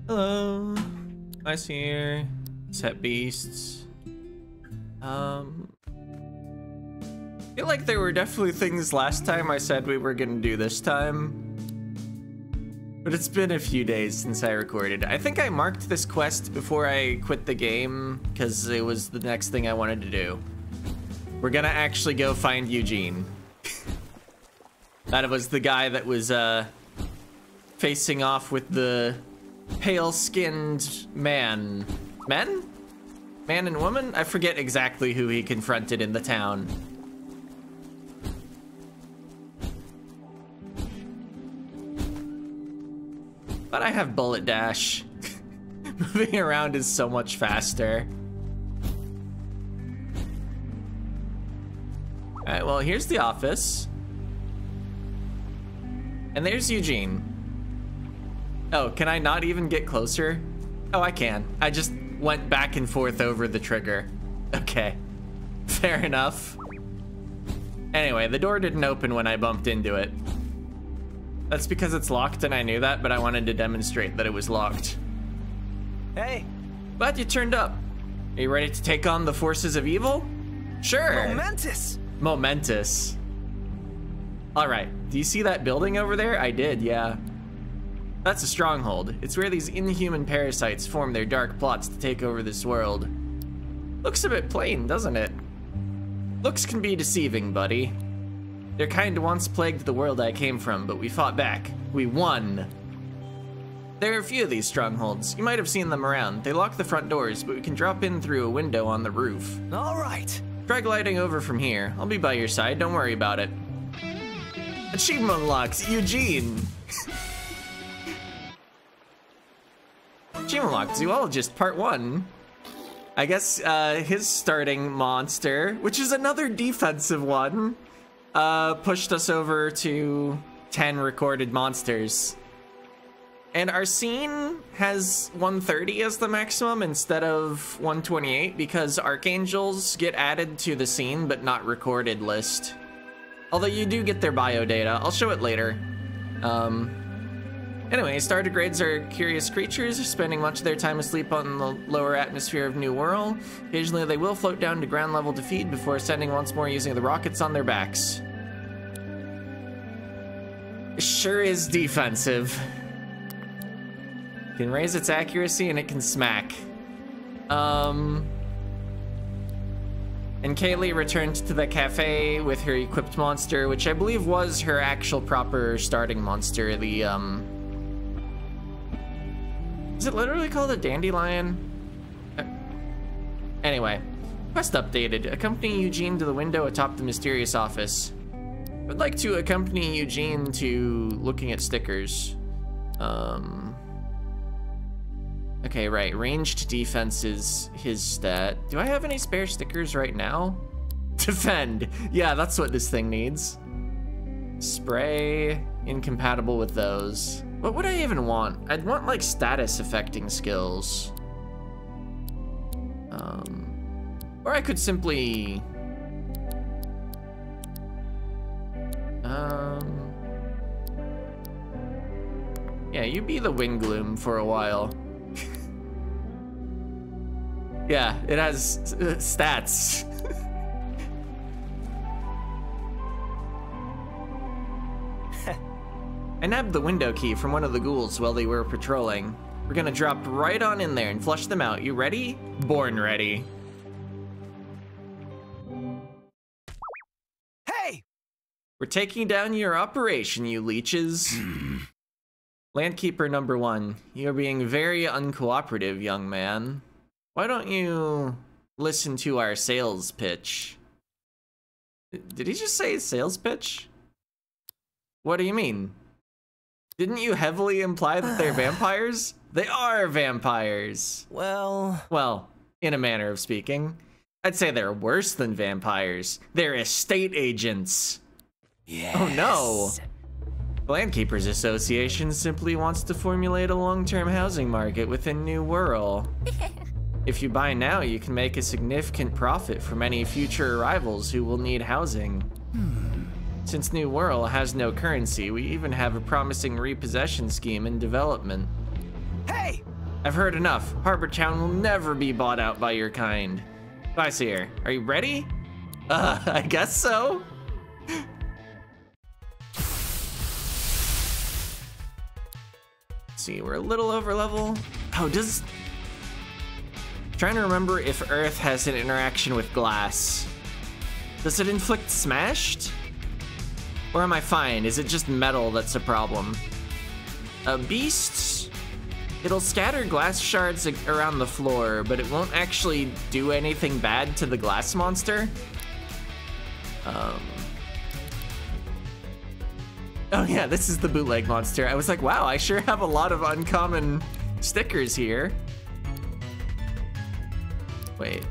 Hello. Nice here. Set beasts. I feel like there were definitely things last time I said we were gonna do this time. But it's been a few days since I recorded. I think I marked this quest before I quit the game because it was the next thing I wanted to do. We're gonna actually go find Eugene. That was the guy that was facing off with the pale-skinned man. Man and woman? I forget exactly who he confronted in the town. But I have bullet dash. Moving around is so much faster. Alright, well, here's the office. And there's Eugene. Oh, can I not even get closer? Oh, I can. I just went back and forth over the trigger. Okay. Fair enough. Anyway, the door didn't open when I bumped into it. That's because it's locked and I knew that, but I wanted to demonstrate that it was locked. Hey. Glad you turned up. Are you ready to take on the forces of evil? Sure. Momentous. Momentous. All right, do you see that building over there? I did, yeah. That's a stronghold. It's where these inhuman parasites form their dark plots to take over this world. Looks a bit plain, doesn't it? Looks can be deceiving, buddy. Their kind once plagued the world I came from, but we fought back. We won. There are a few of these strongholds. You might have seen them around. They lock the front doors, but we can drop in through a window on the roof. All right. Try gliding over from here. I'll be by your side, don't worry about it. Achievement unlocks, Eugene. Achievement unlocked, Zoologist Part 1. I guess his starting monster, which is another defensive one, pushed us over to 10 recorded monsters. And our scene has 130 as the maximum instead of 128 because archangels get added to the scene but not recorded list. Although you do get their bio data. I'll show it later. Anyway, stardigrades are curious creatures, spending much of their time asleep on the lower atmosphere of New World. Occasionally they will float down to ground level to feed before ascending once more using the rockets on their backs. Sure is defensive. It can raise its accuracy and it can smack. And Kaylee returned to the cafe with her equipped monster, which I believe was her actual proper starting monster, the, is it literally called a dandelion? Anyway, quest updated. Accompany Eugene to the window atop the mysterious office. I'd like to accompany Eugene to looking at stickers. Okay, right, ranged defense is his stat. Do I have any spare stickers right now? Defend, yeah, that's what this thing needs. Spray, incompatible with those. What would I even want? I'd want like status affecting skills. Or I could simply, yeah, you be the wing gloom for a while. Yeah, it has stats. I nabbed the window key from one of the ghouls while they were patrolling. We're gonna drop right on in there and flush them out. You ready? Born ready. Hey! We're taking down your operation, you leeches. Landkeeper number 1, you're being very uncooperative, young man. Why don't you listen to our sales pitch? Did he just say sales pitch? What do you mean? Didn't you heavily imply that they're vampires? They are vampires. Well, in a manner of speaking. I'd say they're worse than vampires. They're estate agents. Yes. Oh no. The Landkeepers Association simply wants to formulate a long-term housing market within New World. If you buy now, you can make a significant profit from any future arrivals who will need housing. Since New World has no currency, we even have a promising repossession scheme in development. Hey! I've heard enough. Harbor Town will never be bought out by your kind. Bye, Seer. Are you ready? I guess so. See, we're a little over level. Oh, trying to remember if Earth has an interaction with glass. Does it inflict smashed? Or am I fine? Is it just metal that's a problem? Beasts? It'll scatter glass shards around the floor, but it won't actually do anything bad to the glass monster. Oh yeah, this is the bootleg monster. I was like, wow, I sure have a lot of uncommon stickers here. Wait.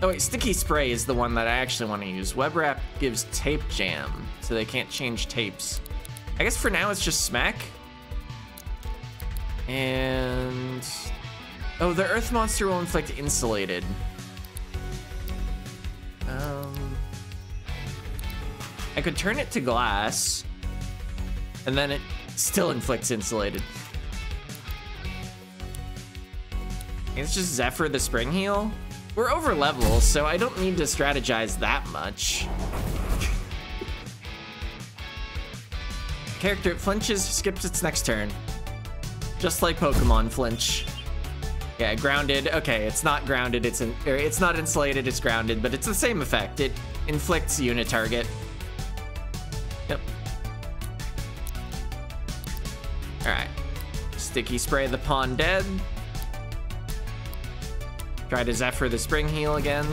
Oh wait, sticky spray is the one that I actually want to use. Web wrap gives tape jam, so they can't change tapes. I guess for now it's just smack. And... oh, the earth monster will inflict insulated. I could turn it to glass, and then it still inflicts insulated. It's just Zephyr the Spring Heal. We're over level, so I don't need to strategize that much. Character flinches, skips its next turn. Just like Pokemon flinch. Yeah, grounded. Okay, it's not grounded. It's not insulated. It's grounded, but it's the same effect. It inflicts unit target. Yep. All right. Sticky spray the pawn dead. Try to Zephyr the Spring Heal again.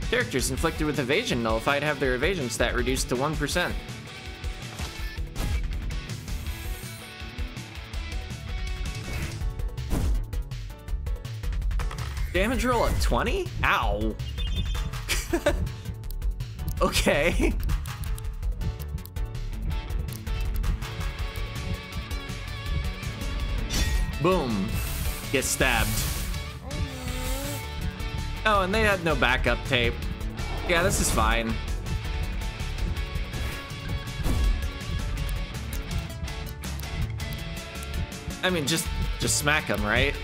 Characters inflicted with evasion nullified have their evasion stat reduced to 1%. Damage roll of 20? Ow. Okay. Boom. Get stabbed. Oh, and they had no backup tape. Yeah, this is fine. I mean, just smack them, right?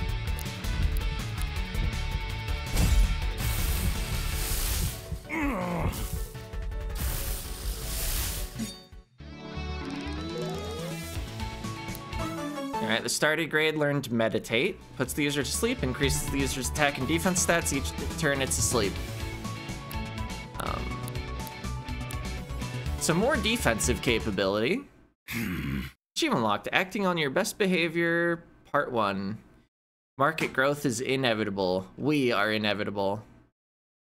Alright, the starter grade learned Meditate. Puts the user to sleep, increases the user's attack and defense stats each turn it's asleep. Some more defensive capability. Achievement locked. Acting on your best behavior, part 1. Market growth is inevitable. We are inevitable.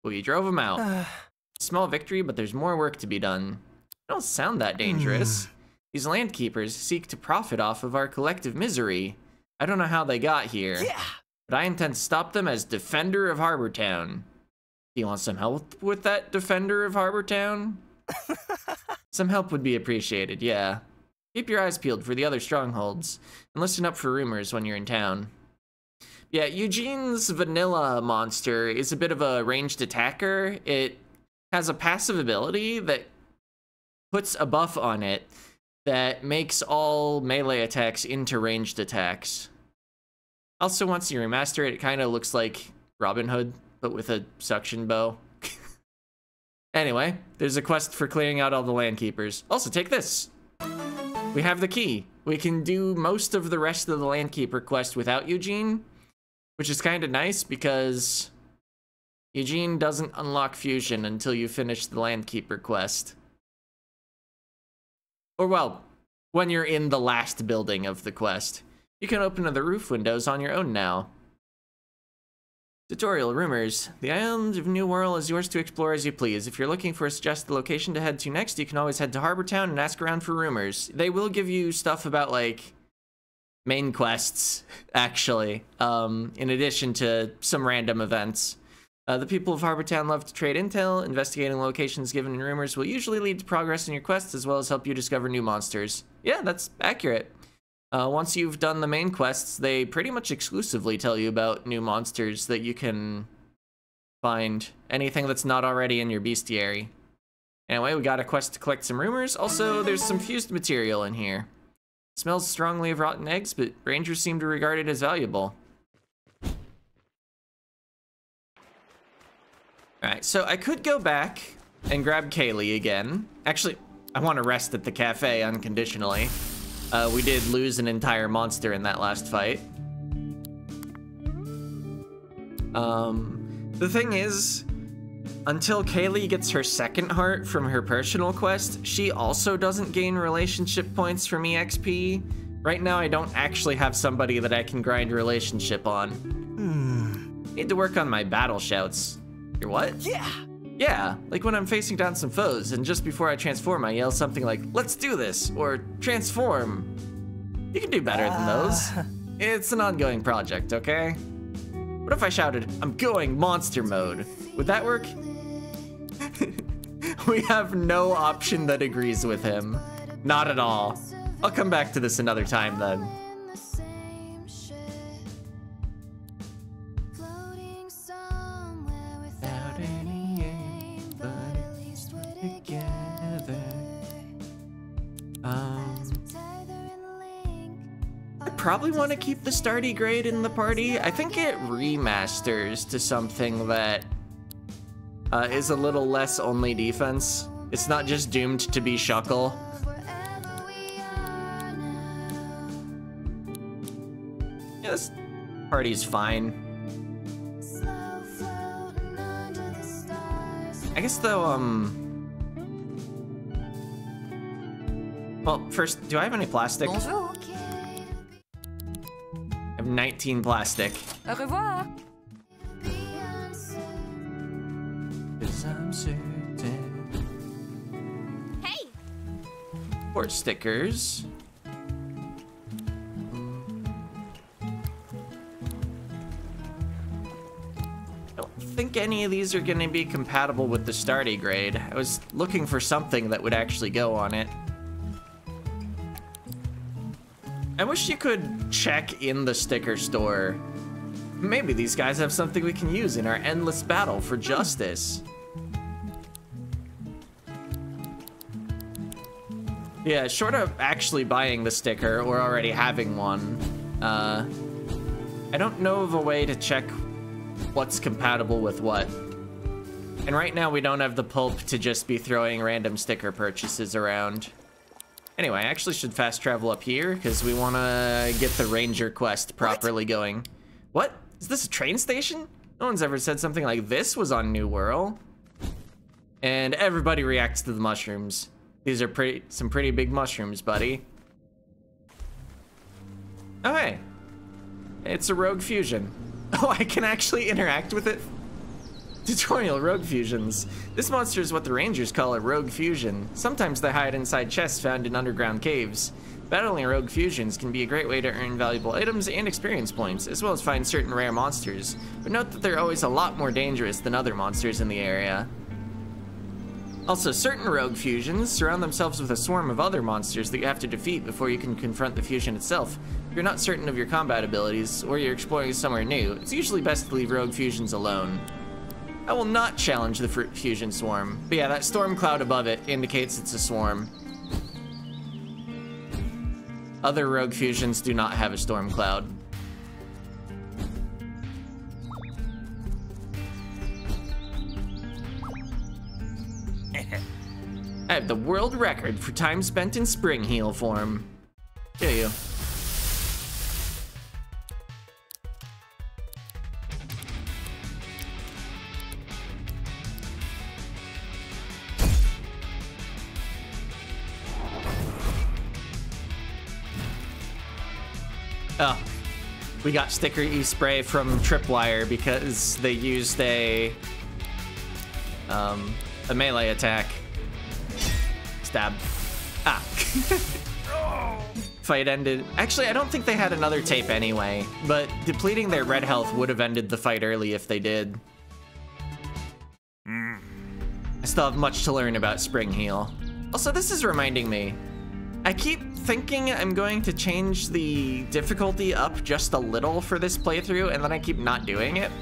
We drove him out. Small victory, but there's more work to be done. Don't sound that dangerous. These landkeepers seek to profit off of our collective misery. I don't know how they got here, but I intend to stop them as Defender of Harbor Town. Do you want some help with that, Defender of Harbor Town? Some help would be appreciated, yeah. Keep your eyes peeled for the other strongholds, and listen up for rumors when you're in town. Yeah, Eugene's vanilla monster is a bit of a ranged attacker. It has a passive ability that puts a buff on it that makes all melee attacks into ranged attacks. Also, once you remaster it, it kind of looks like Robin Hood, but with a suction bow. Anyway, there's a quest for clearing out all the landkeepers. Also, take this. We have the key. We can do most of the rest of the landkeeper quest without Eugene, which is kind of nice because Eugene doesn't unlock fusion until you finish the landkeeper quest. Or, well, when you're in the last building of the quest. You can open the roof windows on your own now. Tutorial rumors. The island of New World is yours to explore as you please. If you're looking for a suggested location to head to next, you can always head to Harbor Town and ask around for rumors. They will give you stuff about, like, main quests, actually, in addition to some random events. The people of Harbor Town love to trade intel. Investigating locations given in rumors will usually lead to progress in your quests, as well as help you discover new monsters. Yeah, that's accurate. Once you've done the main quests, they pretty much exclusively tell you about new monsters that you can find. Anything that's not already in your bestiary. Anyway, we got a quest to collect some rumors. Also, there's some fused material in here. Smells strongly of rotten eggs, but rangers seem to regard it as valuable. Alright, so I could go back and grab Kaylee again. Actually, I want to rest at the cafe unconditionally. We did lose an entire monster in that last fight. The thing is, until Kaylee gets her second heart from her personal quest, she also doesn't gain relationship points from EXP. Right now, I don't actually have somebody that I can grind relationship on. Need to work on my battle shouts. Your what? Yeah. Yeah, like when I'm facing down some foes, and just before I transform, I yell something like, "Let's do this," or "Transform." You can do better than those. It's an ongoing project, okay? What if I shouted, "I'm going monster mode"? Would that work? We have no option that agrees with him. Not at all. I'll come back to this another time then. I probably want to keep the starty grade in the party. I think it remasters to something that is a little less only defense. It's not just doomed to be Shuckle. Yeah, this party's fine. I guess though, well, first, do I have any plastic? Bonjour. I have 19 plastic. Au revoir. 'Cause I'm certain. Hey. 4 stickers. I don't think any of these are gonna be compatible with the starty grade. I was looking for something that would actually go on it. I wish you could check in the sticker store. Maybe these guys have something we can use in our endless battle for justice. Yeah, short of actually buying the sticker or already having one, I don't know of a way to check what's compatible with what. And right now we don't have the pulp to just be throwing random sticker purchases around. Anyway, I actually should fast travel up here because we want to get the ranger quest properly going. What? Is this a train station? No one's ever said something like this was on New World. And everybody reacts to the mushrooms. These are some pretty big mushrooms, buddy. Oh, hey. It's a rogue fusion. Oh, I can actually interact with it? Tutorial rogue fusions. This monster is what the rangers call a rogue fusion. Sometimes they hide inside chests found in underground caves. Battling rogue fusions can be a great way to earn valuable items and experience points, as well as find certain rare monsters. But note that they're always a lot more dangerous than other monsters in the area. Also, certain rogue fusions surround themselves with a swarm of other monsters that you have to defeat before you can confront the fusion itself. If you're not certain of your combat abilities, or you're exploring somewhere new, it's usually best to leave rogue fusions alone. I will not challenge the fusion swarm. But yeah, that storm cloud above it indicates it's a swarm. Other rogue fusions do not have a storm cloud. I have the world record for time spent in spring heel form. Here you. Oh, we got sticker E-spray from Tripwire because they used a melee attack. Stab. Ah. Fight ended. Actually, I don't think they had another tape anyway, but depleting their red health would have ended the fight early if they did. I still have much to learn about Spring Heal. Also, this is reminding me. I keep thinking I'm going to change the difficulty up just a little for this playthrough, and then I keep not doing it.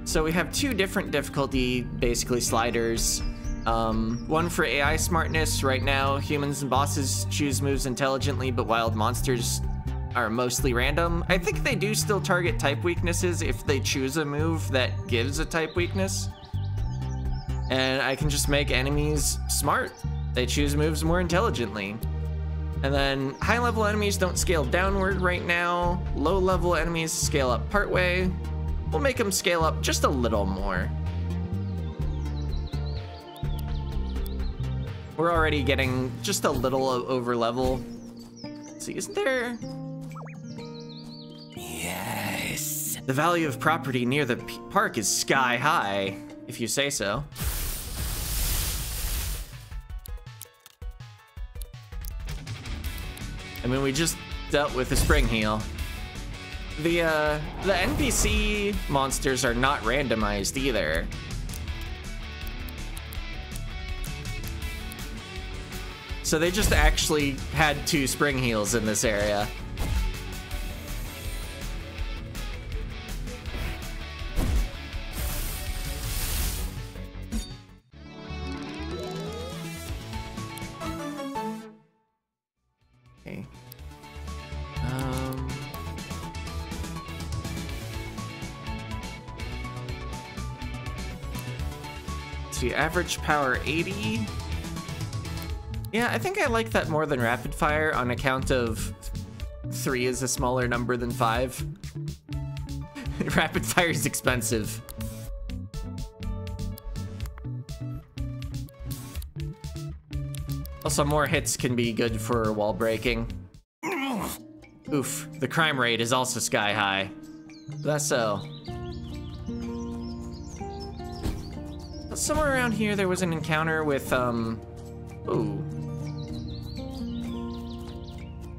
So we have 2 different difficulty, basically, sliders. One for AI smartness. Right now, humans and bosses choose moves intelligently, but wild monsters are mostly random. I think they do still target type weaknesses if they choose a move that gives a type weakness. And I can just make enemies smart. They choose moves more intelligently. And then high-level enemies don't scale downward right now. Low-level enemies scale up partway. We'll make them scale up just a little more. We're already getting just a little over level. Let's see, isn't there? Yes. The value of property near the park is sky high, if you say so. I mean, we just dealt with a spring heal. The NPC monsters are not randomized either. So they just actually had 2 spring heals in this area. Okay. Let's see, average power 80. Yeah, I think I like that more than rapid fire on account of 3 is a smaller number than 5. Rapid fire is expensive. Also, more hits can be good for wall breaking. Oof, the crime rate is also sky high. That's so. Somewhere around here there was an encounter with, ooh.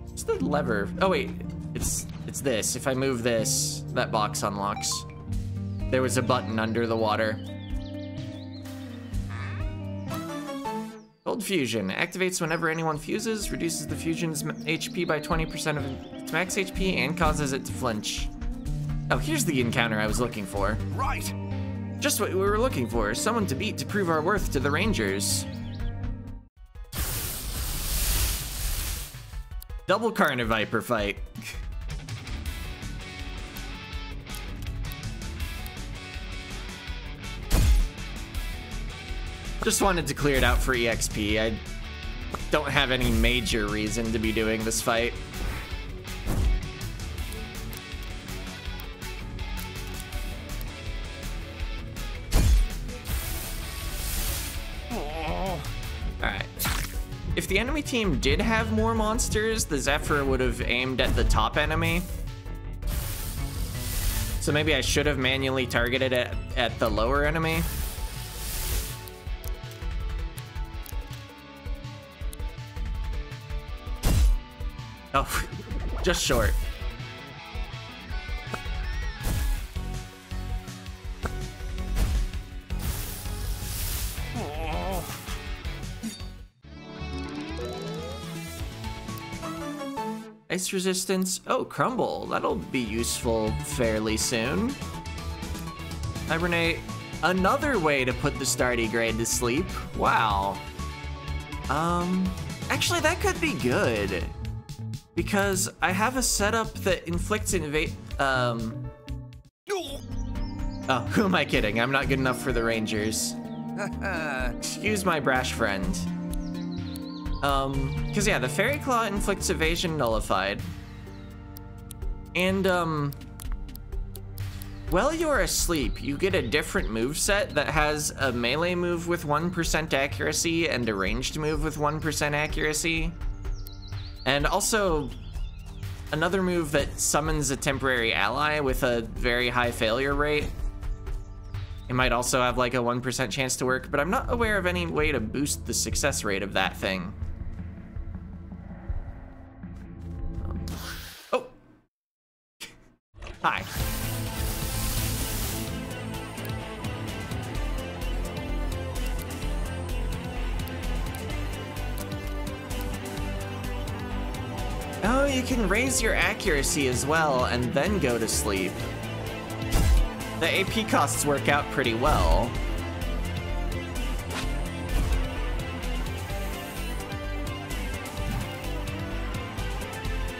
What's the lever? Oh wait, it's this. If I move this, that box unlocks. There was a button under the water. Gold fusion activates whenever anyone fuses, reduces the fusion's HP by 20% of its max HP, and causes it to flinch. Oh, here's the encounter I was looking for. Right. Just what we were looking for, someone to beat to prove our worth to the Rangers. Double Carniviper fight. Just wanted to clear it out for EXP. I don't have any major reason to be doing this fight. Alright. If the enemy team did have more monsters, the Zephyr would have aimed at the top enemy. So maybe I should have manually targeted it at the lower enemy. Oh, just short. Ice resistance. Oh, crumble. That'll be useful fairly soon. Hibernate. Another way to put the Stardigrade to sleep. Wow. Actually, that could be good. Because I have a setup that inflicts Oh, who am I kidding? I'm not good enough for the Rangers. Excuse my brash friend. Because yeah, the Fairy Claw inflicts evasion nullified. And, while you're asleep, you get a different moveset that has a melee move with 1% accuracy and a ranged move with 1% accuracy. And also, another move that summons a temporary ally with a very high failure rate. It might also have like a 1% chance to work, but I'm not aware of any way to boost the success rate of that thing. Oh! Hi. Oh, you can raise your accuracy as well and then go to sleep. The AP costs work out pretty well.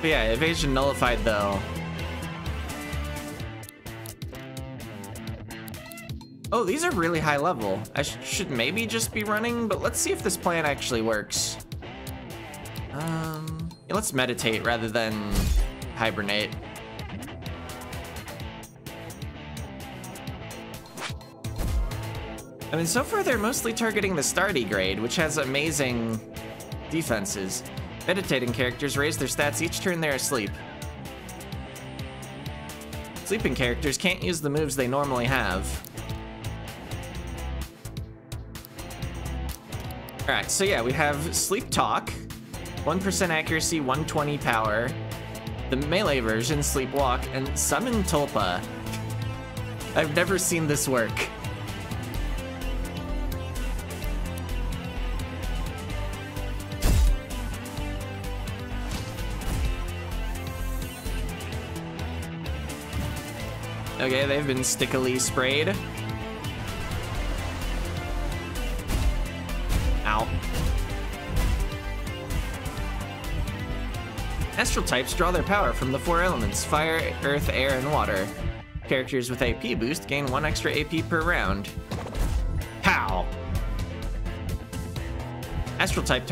But yeah, evasion nullified though. Oh, these are really high level. I should maybe just be running, but let's see if this plan actually works. Yeah, let's meditate rather than hibernate. I mean, so far they're mostly targeting the Stardigrade, which has amazing defenses. Meditating characters raise their stats each turn they're asleep. Sleeping characters can't use the moves they normally have. Alright, so yeah, we have Sleep Talk, 1% accuracy, 120 power, the melee version, Sleepwalk, and Summon Tulpa. I've never seen this work. Okay, they've been stickily sprayed. Ow. Astral types draw their power from the 4 elements: fire, earth, air, and water. Characters with AP boost gain 1 extra AP per round. Pow! Astral type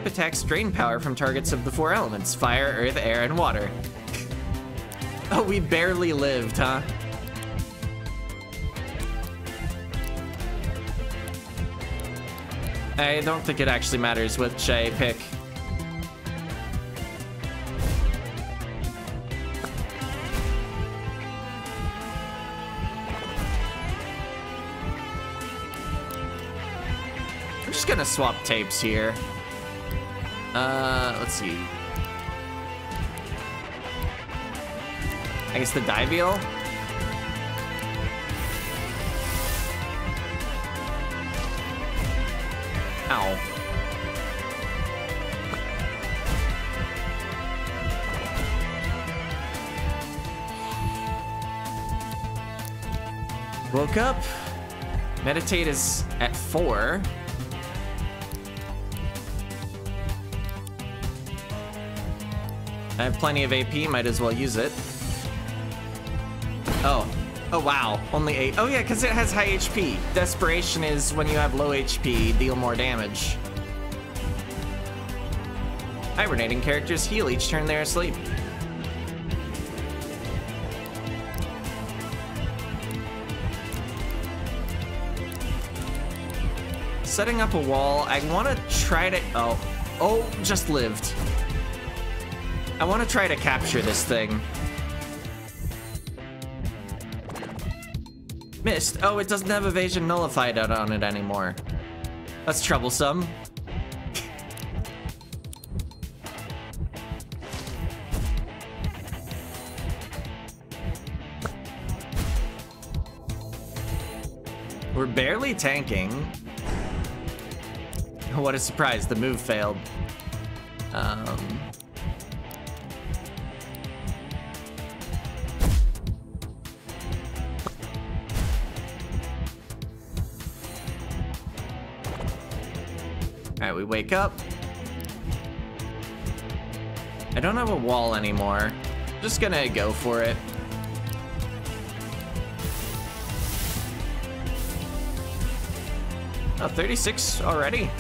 attacks drain power from targets of the 4 elements: fire, earth, air, and water. Oh, we barely lived, huh? I don't think it actually matters which I pick. I'm just gonna swap tapes here. Let's see. I guess the Diveal? Ow. Woke up. Meditate is at 4. I have plenty of AP, might as well use it. Oh. Oh, wow. Only 8. Oh, yeah, because it has high HP. Desperation is when you have low HP, deal more damage. Hibernating characters heal each turn they're asleep. Setting up a wall. I want to try to... Oh, just lived. I want to try to capture this thing. Missed. Oh, it doesn't have evasion nullified out on it anymore. That's troublesome. We're barely tanking. What a surprise, the move failed. Alright, we wake up. I don't have a wall anymore. Just gonna go for it. Oh, 36 already.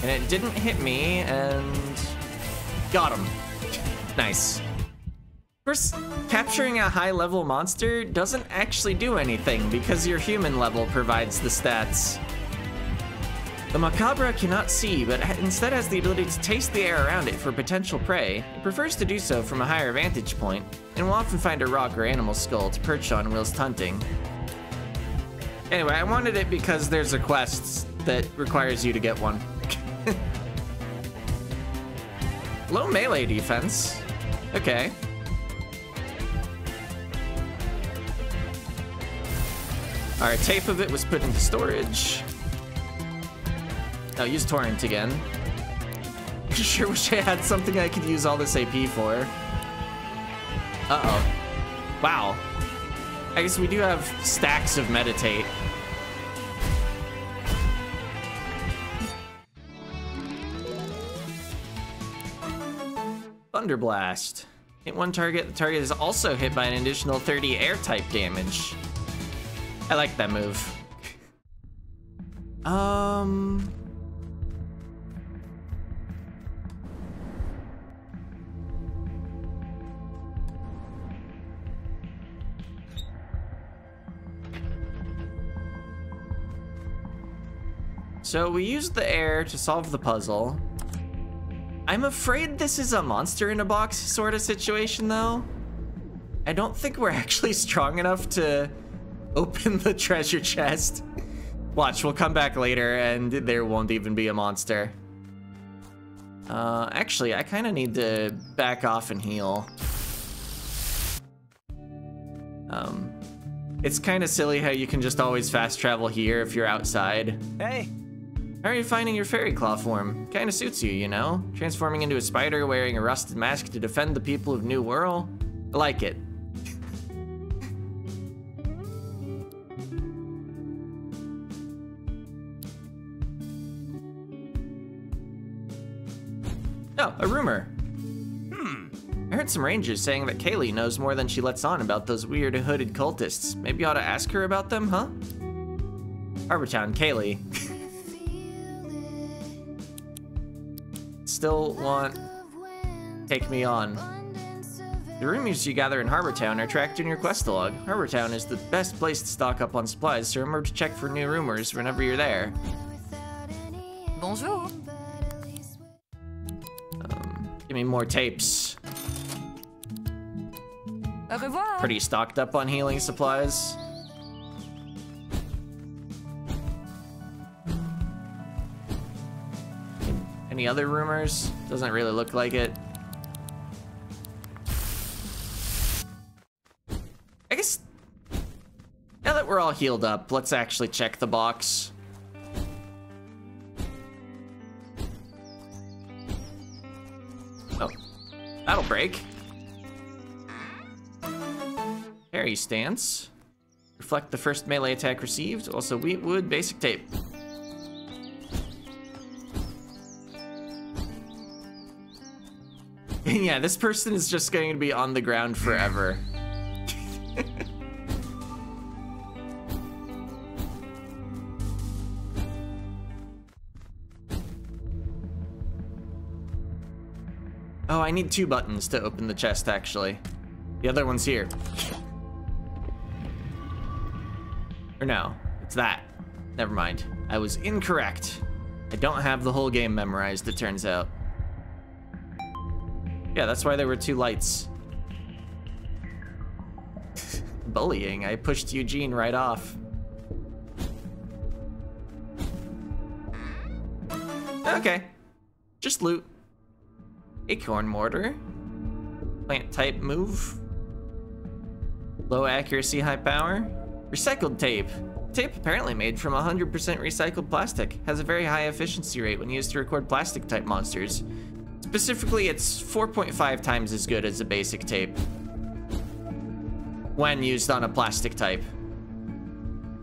And it didn't hit me, and got him. Nice. First, capturing a high-level monster doesn't actually do anything because your human level provides the stats. The Macabre cannot see, but instead has the ability to taste the air around it for potential prey. It prefers to do so from a higher vantage point, and will often find a rock or animal skull to perch on whilst hunting. Anyway, I wanted it because there's a quest that requires you to get one. Low melee defense. Okay. Alright, tape of it was put into storage. I'll use Torrent again. Sure wish I had something I could use all this AP for. Uh-oh. Wow. I guess we do have stacks of Meditate. Thunder Blast. Hit one target, the target is also hit by an additional 30 air type damage. I like that move. So we used the air to solve the puzzle. I'm afraid this is a monster in a box sort of situation though. I don't think we're actually strong enough to open the treasure chest. Watch, we'll come back later and there won't even be a monster. Actually, I kind of need to back off and heal. It's kind of silly how you can just always fast travel here if you're outside. Hey! How are you finding your fairy claw form? Kinda suits you, you know? Transforming into a spider, wearing a rusted mask to defend the people of New Whirl? I like it. Oh, a rumor. I heard some rangers saying that Kaylee knows more than she lets on about those weird hooded cultists. Maybe you ought to ask her about them, huh? Harbortown, Kaylee. Still want take me on. The rumors you gather in Harbortown are tracked in your quest log. Harbortown is the best place to stock up on supplies, so remember to check for new rumors whenever you're there. Bonjour. Give me more tapes. Au revoir. Pretty stocked up on healing supplies. Any other rumors? Doesn't really look like it. I guess now that we're all healed up, let's actually check the box. Oh, that'll break. Parry stance. Reflect the first melee attack received. Also wheat wood, basic tape. Yeah, this person is just going to be on the ground forever. Oh, I need 2 buttons to open the chest, actually. The other one's here. Or no, it's that. Never mind. I was incorrect. I don't have the whole game memorized, it turns out. Yeah, that's why there were 2 lights. Bullying. I pushed Eugene right off. Okay. Just loot. Acorn mortar. Plant type move. Low accuracy, high power. Recycled tape. Tape apparently made from 100% recycled plastic. Has a very high efficiency rate when used to record plastic type monsters. Specifically, it's 4.5 times as good as a basic tape when used on a plastic type.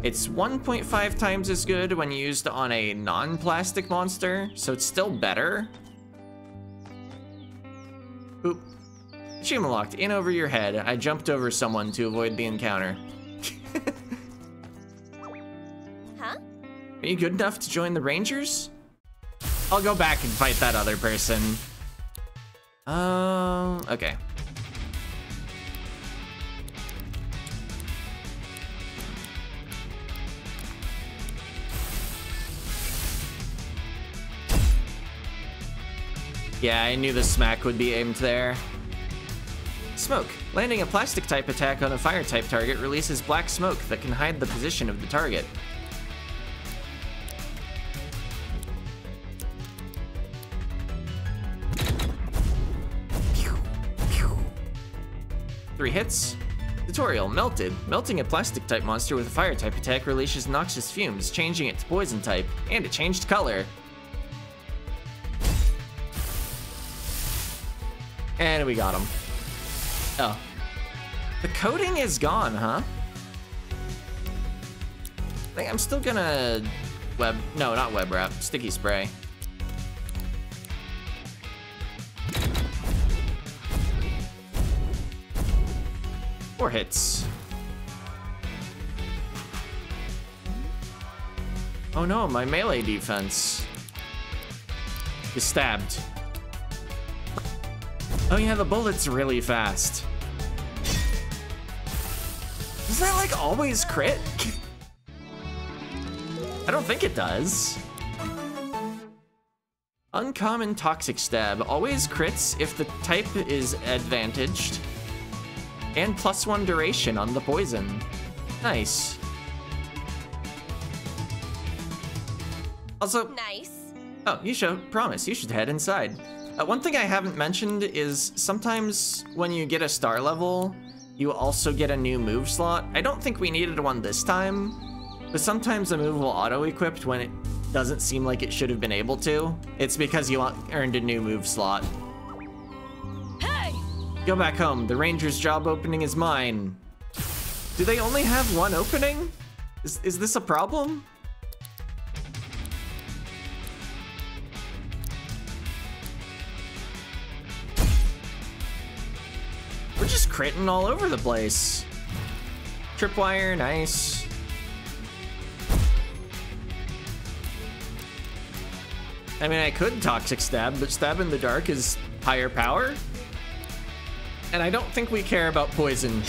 It's 1.5 times as good when used on a non-plastic monster, so it's still better. Oop. Achievement locked. In over your head. I jumped over someone to avoid the encounter. Huh? Are you good enough to join the Rangers? I'll go back and fight that other person. Okay. Yeah, I knew the smack would be aimed there. Smoke. Landing a plastic type attack on a fire type target releases black smoke that can hide the position of the target. Three hits. Tutorial. Melted. Melting a plastic type monster with a fire type attack releases noxious fumes, changing it to poison type, and it changed color. And we got him. Oh. The coating is gone, huh? I think I'm still gonna no, not web wrap, sticky spray. 4 hits. Oh no, my melee defense is stabbed. Oh yeah, the bullet's really fast. Does that like always crit? I don't think it does. Uncommon Toxic Stab always crits if the type is advantaged. And +1 duration on the poison. Nice. Also, Nice. oh, promise, you should head inside. One thing I haven't mentioned is sometimes when you get a star level, you also get a new move slot. I don't think we needed one this time, but sometimes a move will auto-equip when it doesn't seem like it should have been able to. It's because you earned a new move slot. Hey! Go back home. The ranger's job opening is mine. Do they only have one opening? Is this a problem? We're just critting all over the place. Tripwire, nice. I mean, I could Toxic Stab, but Stab in the Dark is higher power. And I don't think we care about poison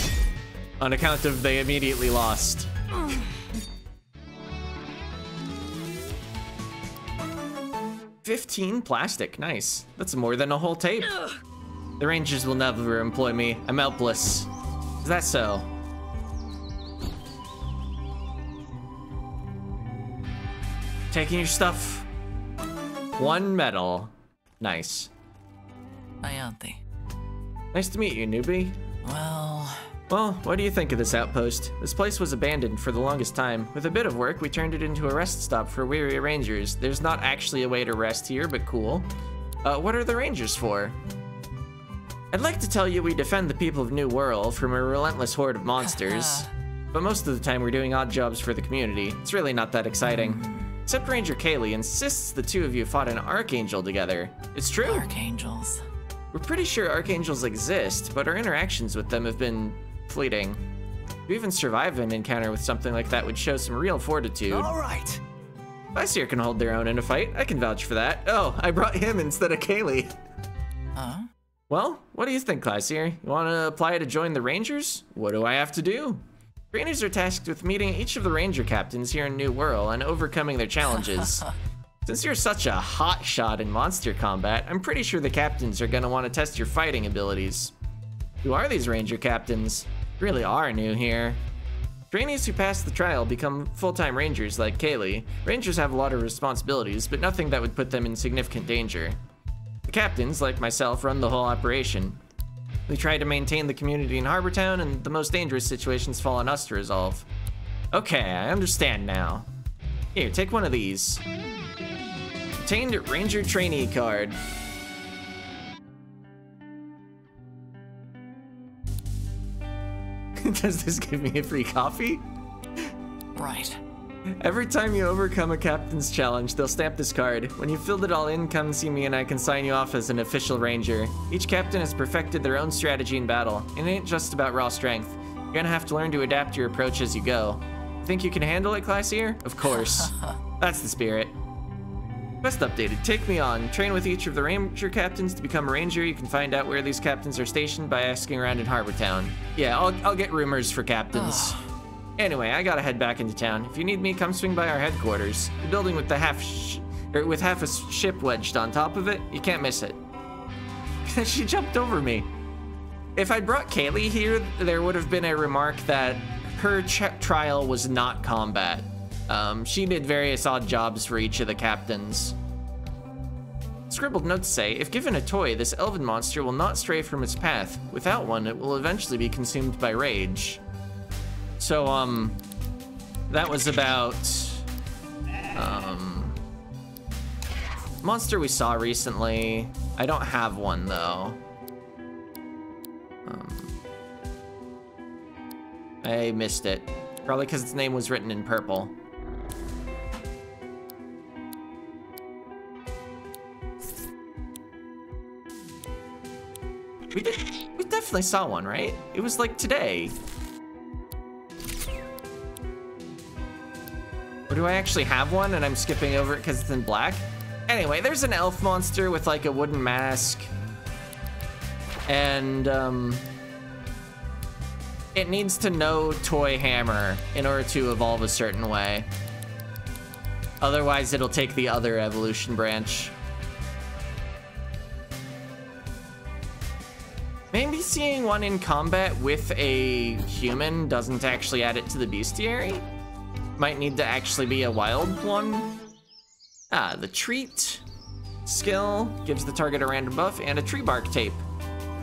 on account of they immediately lost. 15 plastic, nice. That's more than a whole tape. The Rangers will never employ me. I'm helpless. Is that so? Taking your stuff. 1 medal. Nice. Ayante. Nice to meet you, newbie. Well, what do you think of this outpost? This place was abandoned for the longest time. With a bit of work, we turned it into a rest stop for weary rangers. There's not actually a way to rest here, but cool. What are the rangers for? I'd like to tell you we defend the people of New World from a relentless horde of monsters. But most of the time we're doing odd jobs for the community. It's really not that exciting. Except Ranger Kaylee insists the two of you fought an Archangel together. It's true. Archangels. We're pretty sure Archangels exist, but our interactions with them have been fleeting. To even survive an encounter with something like that would show some real fortitude. All right. Glacier can hold their own in a fight. I can vouch for that. Oh, I brought him instead of Kaylee. Huh? Well, what do you think, Glacier? You want to apply to join the Rangers? What do I have to do? Trainers are tasked with meeting each of the Ranger captains here in New World and overcoming their challenges. Since you're such a hot shot in monster combat, I'm pretty sure the captains are going to want to test your fighting abilities. Who are these Ranger captains? Really are new here. Trainees who pass the trial become full-time Rangers like Kaylee. Rangers have a lot of responsibilities, but nothing that would put them in significant danger. The captains, like myself, run the whole operation. We try to maintain the community in Harbortown, and the most dangerous situations fall on us to resolve. Okay, I understand now. Here, take one of these. Obtained Ranger Trainee Card. Does this give me a free coffee? Right. Every time you overcome a captain's challenge, they'll stamp this card. When you've filled it all in, come see me and I can sign you off as an official ranger. Each captain has perfected their own strategy in battle. It ain't just about raw strength. You're gonna have to learn to adapt your approach as you go. Think you can handle it, Glacier? Of course. That's the spirit. Quest updated. Take me on. Train with each of the ranger captains to become a ranger. You can find out where these captains are stationed by asking around in Harbortown. Yeah, I'll get rumors for captains. Anyway, I gotta head back into town. If you need me, come swing by our headquarters. The building with the half a ship wedged on top of it. You can't miss it. She jumped over me. If I'd brought Kaylee here, there would have been a remark that her trial was not combat. She did various odd jobs for each of the captains. Scribbled note to say, if given a toy, this elven monster will not stray from its path. Without one, it will eventually be consumed by rage. So, that was about, monster we saw recently. I don't have one, though. I missed it. Probably because its name was written in purple. We definitely saw one, right? It was like today. Or do I actually have one and I'm skipping over it because it's in black? Anyway, there's an elf monster with like a wooden mask. And it needs to know Toy Hammer in order to evolve a certain way. Otherwise, it'll take the other evolution branch. Maybe seeing one in combat with a human doesn't actually add it to the bestiary. Might need to actually be a wild one. Ah, the treat skill gives the target a random buff and a tree bark tape.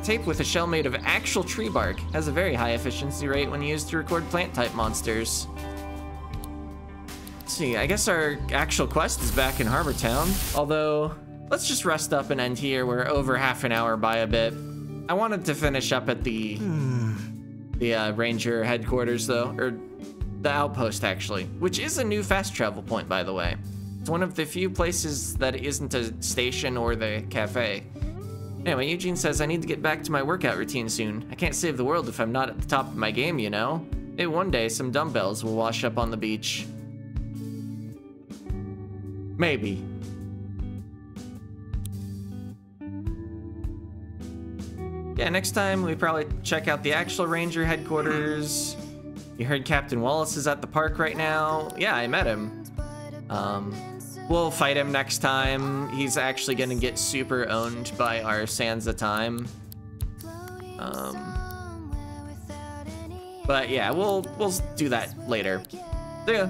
Tape with a shell made of actual tree bark has a very high efficiency rate when used to record plant type monsters. Let's see, I guess our actual quest is back in Harbor Town. Although, let's just rest up and end here. We're over half an hour by a bit. I wanted to finish up at the ranger headquarters though, or the outpost actually, which is a new fast travel point, by the way. It's one of the few places that isn't a station or the cafe. Anyway, Eugene says I need to get back to my workout routine soon. I can't save the world if I'm not at the top of my game, you know? Maybe one day some dumbbells will wash up on the beach. Maybe. Yeah, next time we probably check out the actual ranger headquarters. You heard Captain Wallace is at the park right now. Yeah, I met him. We'll fight him next time. He's actually gonna get super owned by our Sansa time. But yeah, we'll do that later. See ya.